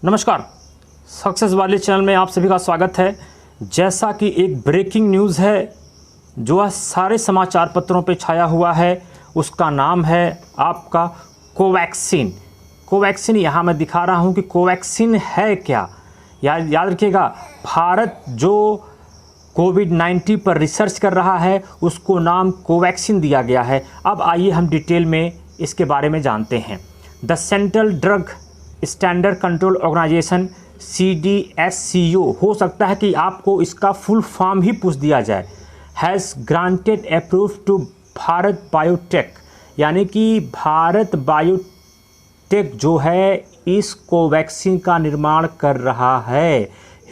नमस्कार, सक्सेस वाले चैनल में आप सभी का स्वागत है। जैसा कि एक ब्रेकिंग न्यूज़ है जो आज सारे समाचार पत्रों पे छाया हुआ है, उसका नाम है आपका कोवैक्सीन। कोवैक्सीन यहाँ मैं दिखा रहा हूँ कि कोवैक्सीन है क्या। याद रखिएगा, भारत जो कोविड-19 पर रिसर्च कर रहा है उसको नाम कोवैक्सीन दिया गया है। अब आइए हम डिटेल में इसके बारे में जानते हैं। The central drug standard control organisation CDSCO, हो सकता है कि आपको इसका फुल फॉर्म ही पूछ दिया जाए, has granted approve to Bharat Biotech, यानी कि भारत बायोटेक जो है इस कोवैक्सीन का निर्माण कर रहा है।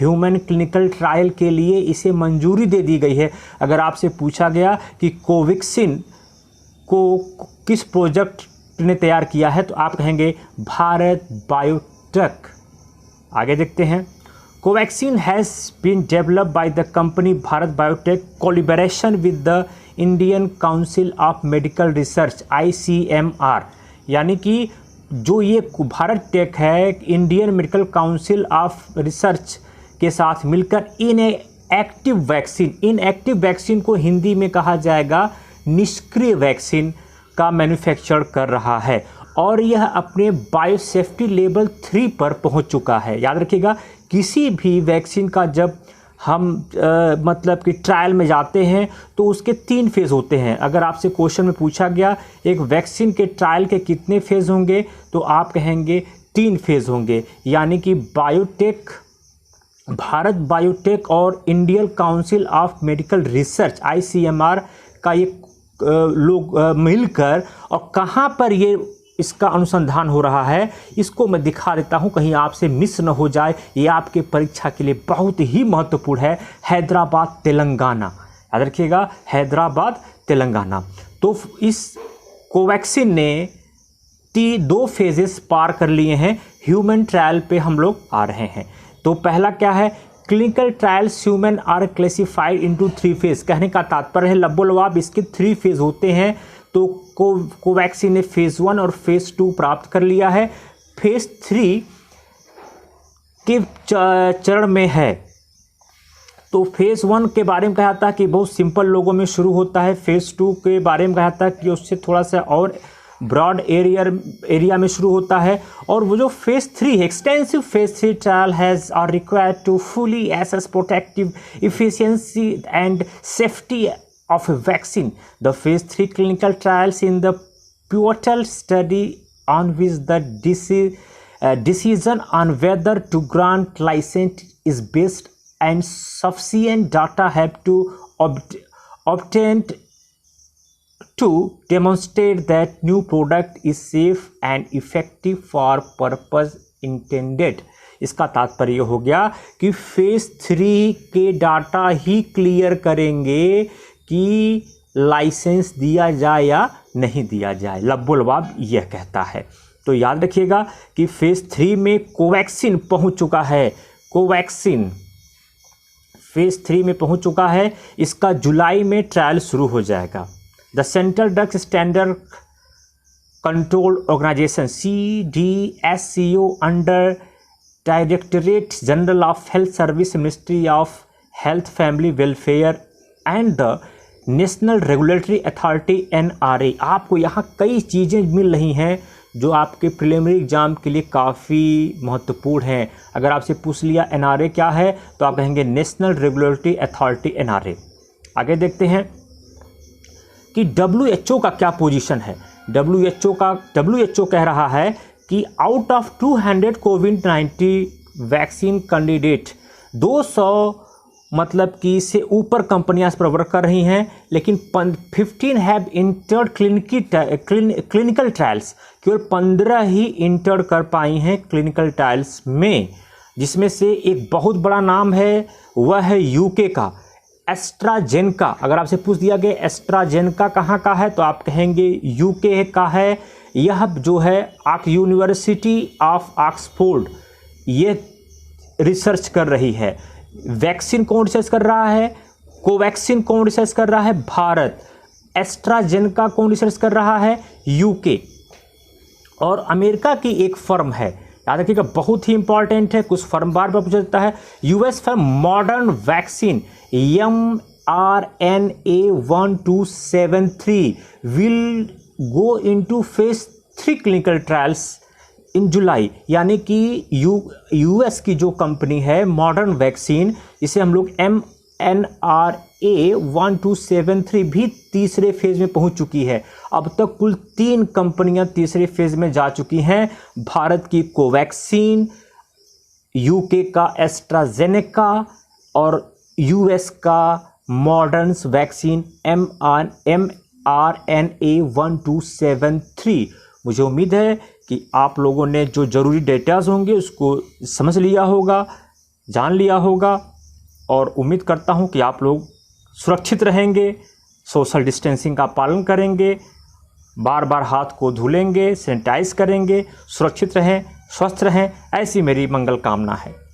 ह्यूमन क्लिनिकल ट्रायल के लिए इसे मंजूरी दे दी गई है। अगर आपसे पूछा गया कि कोवैक्सीन को किस प्रोजेक्ट ने तैयार किया है तो आप कहेंगे भारत बायोटेक। आगे देखते हैं। Covaxin has been developed by the company Bharat biotech collaboration with the Indian council of medical research ICMR, यानी कि जो ये भारत टेक है Indian medical council of research के साथ मिलकर इनएक्टिव वैक्सीन को हिंदी में कहा जाएगा निष्क्रिय वैक्सीन का मैन्युफैक्चर कर रहा है और यह अपने बायोसेफ्टी लेवल 3 पर पहुंच चुका है। याद रखिएगा, किसी भी वैक्सीन का जब हम मतलब कि ट्रायल में जाते हैं तो उसके 3 फेज़ होते हैं। अगर आपसे क्वेश्चन में पूछा गया एक वैक्सीन के ट्रायल के कितने फेज़ होंगे तो आप कहेंगे 3 फेज़ होंगे, यानी कि भारत बायोटेक और Indian council of medical research ICMR का ये लोग मिलकर और कहाँ पर ये इसका अनुसंधान हो रहा है इसको मैं दिखा देता हूँ, कहीं आपसे मिस न हो जाए। ये आपके परीक्षा के लिए बहुत ही महत्वपूर्ण है। हैदराबाद तेलंगाना, याद रखिएगा, हैदराबाद तेलंगाना। तो इस कोवैक्सीन ने 2 फेजेस पार कर लिए हैं। ह्यूमन ट्रायल पे हम लोग आ रहे हैं। तो पहला क्या है, clinical trials human are classified into 3 phase. कहने का तात्पर्य है लबोलवाब इसके 3 फेज होते हैं। तो कोवैक्सीन ने फेज़ 1 और फेज़ 2 प्राप्त कर लिया है। फेज़ 3 के चरण में है। तो फेज़ 1 के बारे में कहा था कि बहुत सिंपल लोगों में शुरू होता है। फेज़ 2 के बारे में कहा था कि उससे थोड़ा सा और ब्रॉड एरिया में शुरू होता है। और वो जो फेज़ 3 है, extensive phase 3 trial has are required to fully assess protective efficiency and safety of a vaccine. The phase 3 clinical trials in the pivotal study on which the decision on whether to grant license is based and sufficient data have to obtained to demonstrate that new product is safe and effective for purpose intended. इसका तात्पर्य हो गया कि phase 3 के data ही clear करेंगे कि licence दिया जाए या नहीं दिया जाए। लबोलवाब यह कहता है। तो याद रखिएगा कि फेज़ 3 में कोवैक्सीन पहुंच चुका है। कोवैक्सीन फेज़ 3 में पहुंच चुका है। इसका जुलाई में ट्रायल शुरू हो जाएगा। The central drug standard control organisation CDSCO under directorate general of health service, ministry of health family welfare and the national regulatory authority NRA। आपको यहाँ कई चीज़ें मिल रही हैं जो आपके प्रिलिमिनरी एग्जाम के लिए काफ़ी महत्वपूर्ण हैं। अगर आपसे पूछ लिया NRA क्या है तो आप कहेंगे नेशनल रेगुलेटरी अथॉरिटी NRA। आगे देखते हैं कि WHO का क्या पोजीशन है। WHO कह रहा है कि out of 200 covid vaccine candidate 200 मतलब कि इससे ऊपर कंपनियां इस पर वर्क कर रही हैं, लेकिन 15 हैव इंटर्ड क्लिनिकल ट्रायल्स। केवल 15 ही इंटर कर पाई हैं क्लिनिकल ट्रायल्स में, जिसमें से एक बहुत बड़ा नाम है वह है UK का एस्ट्राजेनेका। अगर आपसे पूछ दिया गया एस्ट्राजेनेका कहाँ का है तो आप कहेंगे UK का है। यह जो है यूनिवर्सिटी ऑफ ऑक्सफोर्ड ये रिसर्च कर रही है। वैक्सीन कौन रिसर्च कर रहा है? कोवैक्सीन कौन रिसर्च कर रहा है? भारत। एस्ट्राजेनेका कौन रिसर्च कर रहा है? UK। और अमेरिका की एक फर्म है याद रखिएगा, बहुत ही इंपॉर्टेंट है, कुछ फर्म बार बार पूछा जाता है। US for Moderna vaccine mRNA-1273 will go into phase 3 clinical trials in July, यानी कि यूएस की जो कंपनी है मॉडर्न वैक्सीन, इसे हम लोग mRNA-1273 भी तीसरे फेज में पहुंच चुकी है। अब तक कुल 3 कंपनियां तीसरे फेज में जा चुकी हैं। भारत की कोवैक्सीन, यूके का एस्ट्राजेनेका और यूएस का मॉडर्न वैक्सीन mRNA-1273। मुझे उम्मीद है कि आप लोगों ने जो ज़रूरी डेटाज होंगे उसको समझ लिया होगा, जान लिया होगा, और उम्मीद करता हूं कि आप लोग सुरक्षित रहेंगे, सोशल डिस्टेंसिंग का पालन करेंगे, बार बार हाथ को धुलेंगे, सैनिटाइज करेंगे, सुरक्षित रहें, स्वस्थ रहें, ऐसी मेरी मंगल कामना है।